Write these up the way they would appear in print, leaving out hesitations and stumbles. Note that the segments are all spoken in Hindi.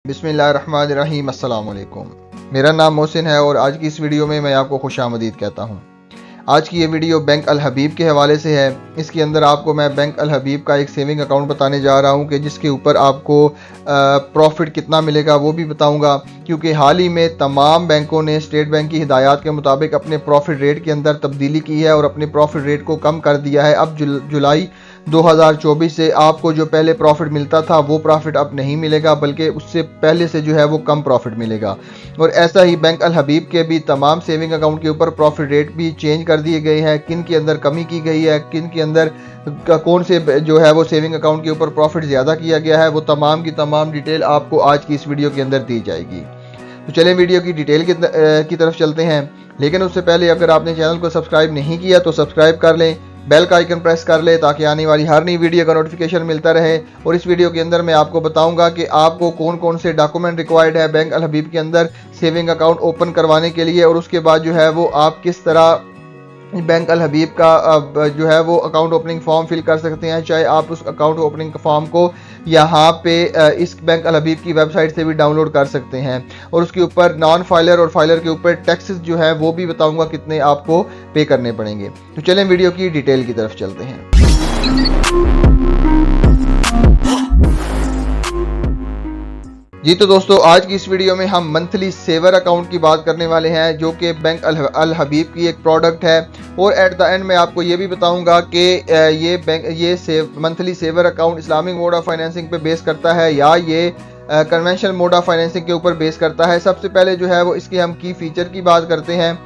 बिस्मिल्लाहिर्रहमानिर्रहीम अस्सलाम वालेकुम। मेरा नाम मोहसिन है और आज की इस वीडियो में मैं आपको खुशामदीद कहता हूँ। आज की ये वीडियो बैंक अल हबीब के हवाले से है। इसके अंदर आपको मैं बैंक अल हबीब का एक सेविंग अकाउंट बताने जा रहा हूँ कि जिसके ऊपर आपको प्रॉफिट कितना मिलेगा वो भी बताऊँगा, क्योंकि हाल ही में तमाम बैंकों ने स्टेट बैंक की हिदायत के मुताबिक अपने प्रॉफिट रेट के अंदर तब्दीली की है और अपने प्रॉफिट रेट को कम कर दिया है। अब जुलाई 2024 से आपको जो पहले प्रॉफिट मिलता था वो प्रॉफिट अब नहीं मिलेगा, बल्कि उससे पहले से जो है वो कम प्रॉफिट मिलेगा। और ऐसा ही बैंक अल हबीब के भी तमाम सेविंग अकाउंट के ऊपर प्रॉफिट रेट भी चेंज कर दिए गए हैं। किन के अंदर कमी की गई है, किन के अंदर कौन से जो है वो सेविंग अकाउंट के ऊपर प्रॉफिट ज़्यादा किया गया है, वो तमाम की तमाम डिटेल आपको आज की इस वीडियो के अंदर दी जाएगी। तो चलें वीडियो की डिटेल की तरफ चलते हैं। लेकिन उससे पहले अगर आपने चैनल को सब्सक्राइब नहीं किया तो सब्सक्राइब कर लें, बेल का आइकन प्रेस कर ले ताकि आने वाली हर नई वीडियो का नोटिफिकेशन मिलता रहे। और इस वीडियो के अंदर मैं आपको बताऊंगा कि आपको कौन कौन से डॉक्यूमेंट रिक्वायर्ड है बैंक अल हबीब के अंदर सेविंग अकाउंट ओपन करवाने के लिए, और उसके बाद जो है वो आप किस तरह बैंक अल हबीब का जो है वो अकाउंट ओपनिंग फॉर्म फिल कर सकते हैं। चाहे आप उस अकाउंट ओपनिंग फॉर्म को यहाँ पे इस बैंक अल हबीब की वेबसाइट से भी डाउनलोड कर सकते हैं। और उसके ऊपर नॉन फाइलर और फाइलर के ऊपर टैक्सेस जो है वो भी बताऊंगा कितने आपको पे करने पड़ेंगे। तो चलें वीडियो की डिटेल की तरफ चलते हैं। जी तो दोस्तों, आज की इस वीडियो में हम मंथली सेवर अकाउंट की बात करने वाले हैं, जो कि बैंक अल हबीब की एक प्रोडक्ट है। और एट द एंड मैं आपको ये भी बताऊंगा कि ये monthly saver account Islamic mode of financing पे बेस करता है या ये कन्वेंशनल मोड ऑफ फाइनेंसिंग के ऊपर बेस करता है। सबसे पहले जो है वो इसके हम की फीचर की बात करते हैं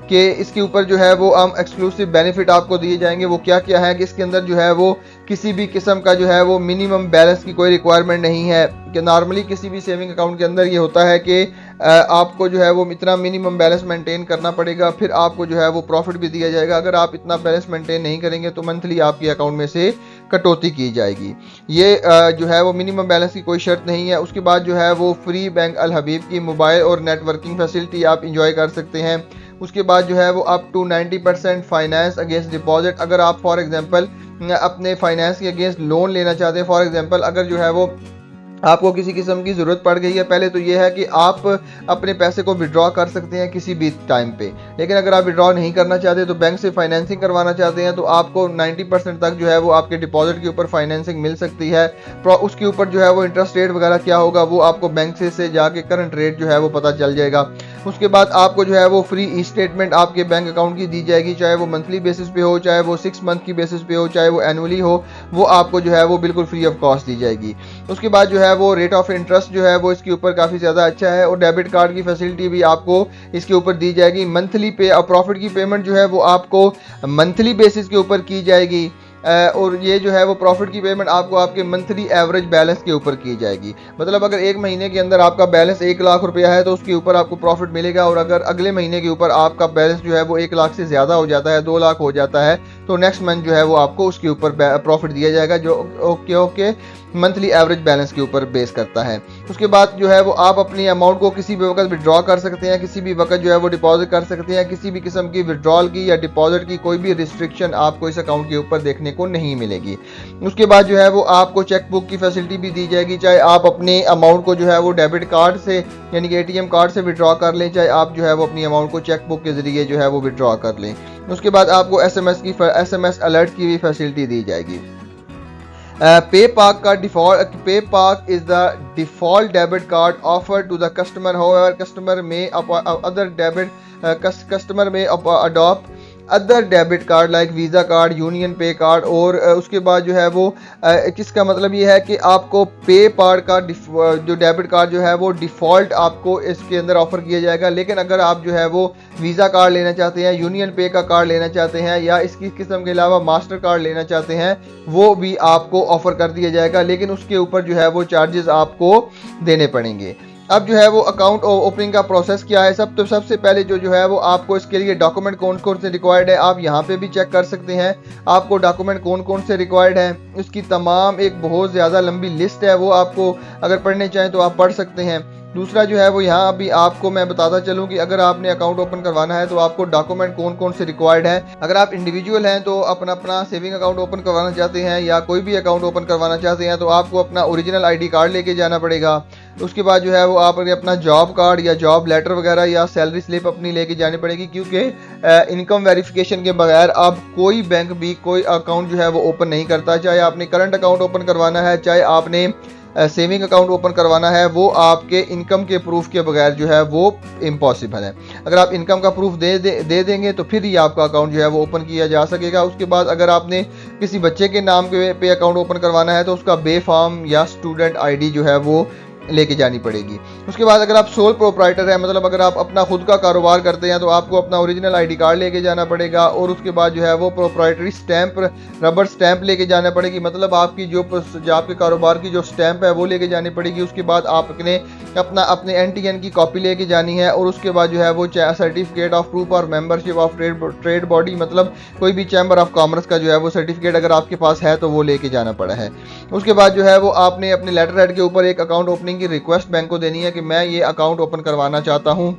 कि इसके ऊपर जो है वो हम एक्सक्लूसिव बेनिफिट आपको दिए जाएंगे। वो क्या क्या है कि इसके अंदर जो है वो किसी भी किस्म का जो है वो मिनिमम बैलेंस की कोई रिक्वायरमेंट नहीं है। कि नॉर्मली किसी भी सेविंग अकाउंट के अंदर ये होता है कि आपको जो है वो इतना मिनिमम बैलेंस मेंटेन करना पड़ेगा, फिर आपको जो है वो प्रॉफिट भी दिया जाएगा। अगर आप इतना बैलेंस मेंटेन नहीं करेंगे तो मंथली आपके अकाउंट में से कटौती की जाएगी। ये जो है वो मिनिमम बैलेंस की कोई शर्त नहीं है। उसके बाद जो है वो फ्री बैंक अल हबीब की मोबाइल और नेटवर्किंग फैसिलिटी आप इंजॉय कर सकते हैं। उसके बाद जो है वो up to 90% finance against deposit. अगर आप फॉर एग्जांपल अपने फाइनेंस के अगेंस्ट लोन लेना चाहते हैं, फॉर एग्जांपल अगर जो है वो आपको किसी किस्म की ज़रूरत पड़ गई है, पहले तो ये है कि आप अपने पैसे को विड्रॉ कर सकते हैं किसी भी टाइम पे। लेकिन अगर आप विड्रॉ नहीं करना चाहते तो बैंक से फाइनेंसिंग करवाना चाहते हैं तो आपको 90% तक जो है वो आपके डिपॉजिट के ऊपर फाइनेंसिंग मिल सकती है। उसके ऊपर जो है वो इंटरेस्ट रेट वगैरह क्या होगा वो आपको बैंक से जाके करंट रेट जो है वो पता चल जाएगा। उसके बाद आपको जो है वो फ्री ई स्टेटमेंट आपके बैंक अकाउंट की दी जाएगी, चाहे वो मंथली बेसिस पे हो, चाहे वो 6 मंथ की बेसिस पे हो, चाहे वो एनुअली हो, वो आपको जो है वो बिल्कुल फ्री ऑफ कॉस्ट दी जाएगी। उसके बाद जो है वो रेट ऑफ इंटरेस्ट जो है वो इसके ऊपर काफ़ी ज़्यादा अच्छा है और डेबिट कार्ड की फैसिलिटी भी आपको इसके ऊपर दी जाएगी। मंथली पे और प्रॉफिट की पेमेंट जो है वो आपको मंथली बेसिस के ऊपर की जाएगी। और ये जो है वो प्रॉफिट की पेमेंट आपको आपके मंथली एवरेज बैलेंस के ऊपर की जाएगी। मतलब अगर एक महीने के अंदर आपका बैलेंस 1 लाख रुपया है तो उसके ऊपर आपको प्रॉफिट मिलेगा। और अगर अगले महीने के ऊपर आपका बैलेंस जो है वो 1 लाख से ज़्यादा हो जाता है, 2 लाख हो जाता है, तो नेक्स्ट मंथ जो है वो आपको उसके ऊपर प्रॉफिट दिया जाएगा, जो ओके मंथली एवरेज बैलेंस के ऊपर बेस करता है। उसके बाद जो है वो आप अपनी अमाउंट को किसी भी वक्त विड्रॉ कर सकते हैं, किसी भी वक्त जो है वो डिपॉजिट कर सकते हैं। किसी भी किस्म की विड्रॉल की या डिपॉजिट की कोई भी रिस्ट्रिक्शन आपको इस अकाउंट के ऊपर देखने को नहीं मिलेगी। उसके बाद जो है वो आपको चेक बुक की फैसिलिटी भी दी जाएगी, चाहे आप अपने अमाउंट को जो है वो डेबिट कार्ड से यानी कि ATM कार्ड से विड्रॉ कर लें, चाहे आप जो है वो अपनी अमाउंट को चेक बुक के जरिए जो है वो विड्रॉ कर लें। उसके बाद आपको SMS अलर्ट की भी फैसिलिटी दी जाएगी। PayPac is the default debit card offered to the customer. However, customer may adopt other debit card like visa card, union पे कार्ड। और उसके बाद जो है वो किसका मतलब ये है कि आपको पे पार्ट का जो डेबिट कार्ड जो है वो डिफ़ॉल्ट आपको इसके अंदर ऑफ़र किया जाएगा। लेकिन अगर आप जो है वो वीज़ा कार्ड लेना चाहते हैं, यूनियन पे का कार्ड लेना चाहते हैं या इसकी किस्म के अलावा मास्टर कार्ड लेना चाहते हैं, वो भी आपको ऑफ़र कर दिया जाएगा, लेकिन उसके ऊपर जो है वो चार्जेस आपको देने पड़ेंगे। अब जो है वो अकाउंट ओपनिंग का प्रोसेस क्या है। सबसे पहले जो है वो आपको इसके लिए डॉक्यूमेंट कौन कौन से रिक्वायर्ड है आप यहाँ पे भी चेक कर सकते हैं। आपको डॉक्यूमेंट कौन कौन से रिक्वायर्ड है उसकी तमाम एक बहुत ज़्यादा लंबी लिस्ट है, वो आपको अगर पढ़ने चाहें तो आप पढ़ सकते हैं। दूसरा जो है वो यहाँ अभी आपको मैं बताता चलूँ कि अगर आपने अकाउंट ओपन करवाना है तो आपको डॉक्यूमेंट कौन कौन से रिक्वायर्ड है। अगर आप इंडिविजुअल हैं तो अपना सेविंग अकाउंट ओपन करवाना चाहते हैं या कोई भी अकाउंट ओपन करवाना चाहते हैं तो आपको अपना ओरिजिनल ID कार्ड लेके जाना पड़ेगा। उसके बाद जो है वो आप अपना जॉब कार्ड या जॉब लेटर वगैरह या सैलरी स्लिप अपनी लेके जानी पड़ेगी, क्योंकि इनकम वेरिफिकेशन के बगैर अब कोई बैंक भी कोई अकाउंट जो है वो ओपन नहीं करता। चाहे आपने करंट अकाउंट ओपन करवाना है, चाहे आपने सेविंग अकाउंट ओपन करवाना है, वो आपके इनकम के प्रूफ के बगैर जो है वो इम्पॉसिबल है। अगर आप इनकम का प्रूफ दे देंगे तो फिर ही आपका अकाउंट जो है वो ओपन किया जा सकेगा। उसके बाद अगर आपने किसी बच्चे के नाम पे अकाउंट ओपन करवाना है तो उसका बे फॉर्म या स्टूडेंट ID जो है वो लेके जानी पड़ेगी। उसके बाद अगर आप सोल प्रोप्राइटर है, मतलब अगर आप अपना खुद का कारोबार करते हैं तो आपको अपना ओरिजिनल ID कार्ड लेके जाना पड़ेगा और उसके बाद जो है वो प्रोप्राइटरी स्टैंप रबर स्टैंप लेके जाना पड़ेगी, मतलब आपकी जो आपके कारोबार की जो स्टैंप है वो लेके जानी पड़ेगी। उसके बाद आपने अपने NTN की कॉपी लेके जानी है और उसके बाद जो है वो सर्टिफिकेट ऑफ प्रूफ और मेंबरशिप ऑफ ट्रेड बॉडी, मतलब कोई भी चैम्बर ऑफ कॉमर्स का जो है वो सर्टिफिकेट अगर आपके पास है तो वो लेके जाना पड़ा है। उसके बाद जो है वो आपने अपने लेटर हेड के ऊपर एक अकाउंट ओपनिंग की रिक्वेस्ट बैंक को देनी है कि मैं ये अकाउंट ओपन करवाना चाहता हूं,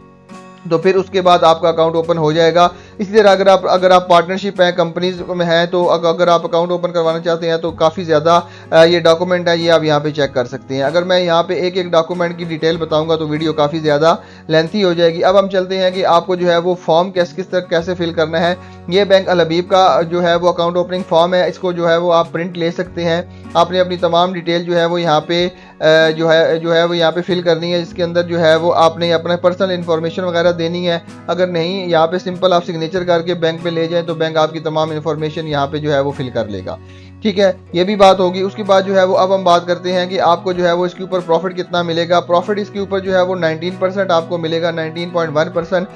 तो फिर उसके बाद आपका अकाउंट ओपन हो जाएगा। इसी तरह अगर आप पार्टनरशिप है, कंपनीज में हैं, तो अगर आप अकाउंट ओपन करवाना चाहते हैं तो काफ़ी ज़्यादा ये डॉक्यूमेंट है, ये आप यहाँ पे चेक कर सकते हैं। अगर मैं यहाँ पे एक एक डॉक्यूमेंट की डिटेल बताऊंगा तो वीडियो काफ़ी ज़्यादा लेंथी हो जाएगी। अब हम चलते हैं कि आपको जो है वो फॉर्म किस तरह कैसे फिल करना है। ये बैंक अल हबीब का जो है वो अकाउंट ओपनिंग फॉर्म है, इसको जो है वो आप प्रिंट ले सकते हैं। आपने अपनी तमाम डिटेल जो है वो यहाँ पे जो है वो यहाँ पे फिल करनी है, जिसके अंदर जो है वो आपने अपना पर्सनल इन्फॉर्मेशन वगैरह देनी है। अगर नहीं, यहाँ पे सिंपल आप सिग्नेचर करके बैंक पे ले जाएं तो बैंक आपकी तमाम इन्फॉर्मेशन यहाँ पे जो है वो फिल कर लेगा। ठीक है, ये भी बात होगी। उसके बाद जो है वो अब हम बात करते हैं कि आपको जो है वो इसके ऊपर प्रॉफिट कितना मिलेगा। प्रॉफिट इसके ऊपर जो है वो 19% आपको मिलेगा, 19.1%।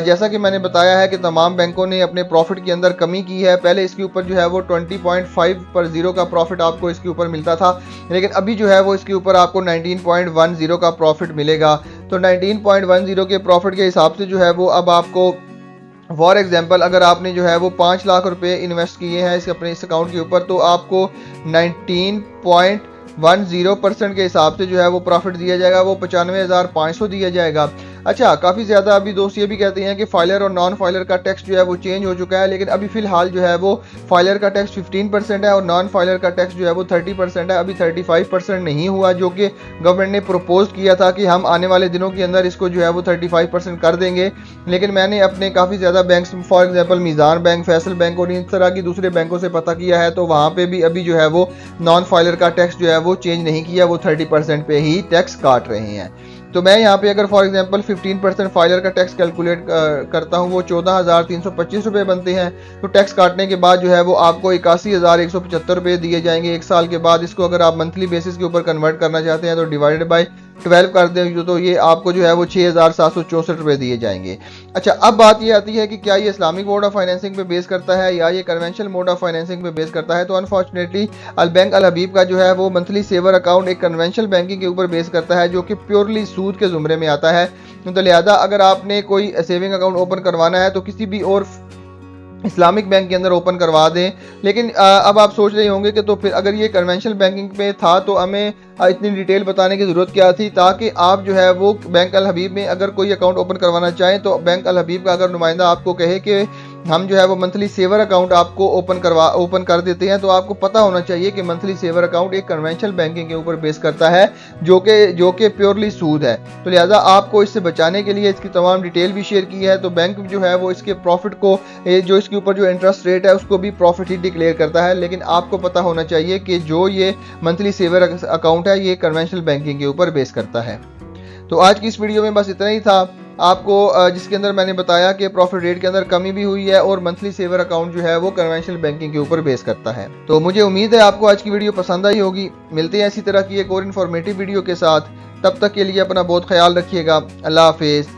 जैसा कि मैंने बताया है कि तमाम बैंकों ने अपने प्रॉफिट के अंदर कमी की है। पहले इसके ऊपर जो है वो 20.50 का प्रॉफिट आपको इसके ऊपर मिलता था, लेकिन अभी जो है वो इसके ऊपर आपको 19.10 का प्रॉफिट मिलेगा। तो 19.10 के प्रॉफिट के हिसाब से जो है वो अब आपको फॉर एग्जांपल अगर आपने जो है वो 5 लाख रुपए इन्वेस्ट किए हैं अपने इस अकाउंट के ऊपर, तो आपको 19.10% के हिसाब से जो है वो प्रॉफिट दिया जाएगा, वो 95,500 दिया जाएगा। अच्छा, काफ़ी ज़्यादा अभी दोस्त ये भी कहते हैं कि फाइलर और नॉन फाइलर का टैक्स जो है वो चेंज हो चुका है, लेकिन अभी फ़िलहाल जो है वो फाइलर का टैक्स 15% है और नॉन फाइलर का टैक्स जो है वो 30% है। अभी 35% नहीं हुआ, जो कि गवर्नमेंट ने प्रपोज किया था कि हम आने वाले दिनों के अंदर इसको जो है वो 35% कर देंगे। लेकिन मैंने अपने काफ़ी ज़्यादा banks, for example Meezan bank, Faysal bank और इस तरह की दूसरे बैंकों से पता किया है, तो वहाँ पर भी अभी जो है वो नॉन फाइलर का टैक्स जो है वो चेंज नहीं किया, वो 30% पे ही टैक्स काट रहे हैं। तो मैं यहाँ पे अगर फॉर एग्जांपल 15% फाइलर का टैक्स कैलकुलेट करता हूँ, वो 14,325 रुपये बनते हैं। तो टैक्स काटने के बाद जो है वो आपको 81,175 रुपये दिए जाएंगे एक साल के बाद। इसको अगर आप मंथली बेसिस के ऊपर कन्वर्ट करना चाहते हैं तो डिवाइडेड बाय 12 कर दें तो ये आपको जो है वो 6,764 रुपये दिए जाएंगे। अच्छा, अब बात ये आती है कि क्या ये इस्लामिक मोड ऑफ फाइनेंसिंग पे बेस करता है या ये कन्वेंशनल मोड ऑफ फाइनेंसिंग पे बेस करता है। तो अनफॉर्चुनेटली बैंक अल हबीब का जो है वो मंथली सेवर अकाउंट एक कन्वेंशनल बैंकिंग के ऊपर बेस करता है, जो कि प्योरली सूद के जुमरे में आता है। तो लिहाजा अगर आपने कोई सेविंग अकाउंट ओपन करवाना है तो किसी भी और इस्लामिक बैंक के अंदर ओपन करवा दें। लेकिन अब आप सोच रहे होंगे कि तो फिर अगर ये कन्वेंशनल बैंकिंग पे था तो हमें इतनी डिटेल बताने की ज़रूरत क्या थी, ताकि आप जो है वो बैंक अल हबीब में अगर कोई अकाउंट ओपन करवाना चाहें तो बैंक अल हबीब का अगर नुमाइंदा आपको कहे कि हम जो है वो मंथली सेवर अकाउंट आपको ओपन कर देते हैं, तो आपको पता होना चाहिए कि मंथली सेवर अकाउंट एक कन्वेंशनल बैंकिंग के ऊपर बेस करता है, जो कि प्योरली सूद है। तो लिहाजा आपको इससे बचाने के लिए इसकी तमाम डिटेल भी शेयर की है। तो बैंक जो है वो इसके प्रॉफिट को, जो इसके ऊपर जो इंटरेस्ट रेट है उसको भी प्रॉफिट ही डिक्लेयर करता है, लेकिन आपको पता होना चाहिए कि जो ये मंथली सेवर अकाउंट है ये कन्वेंशनल बैंकिंग के ऊपर बेस करता है। तो आज की इस वीडियो में बस इतना ही था आपको, जिसके अंदर मैंने बताया कि प्रॉफिट रेट के अंदर कमी भी हुई है और मंथली सेवर अकाउंट जो है वो कन्वेंशनल बैंकिंग के ऊपर बेस करता है। तो मुझे उम्मीद है आपको आज की वीडियो पसंद आई होगी। मिलते हैं इसी तरह की एक और इन्फॉर्मेटिव वीडियो के साथ, तब तक के लिए अपना बहुत ख्याल रखिएगा। अल्लाह हाफिज़।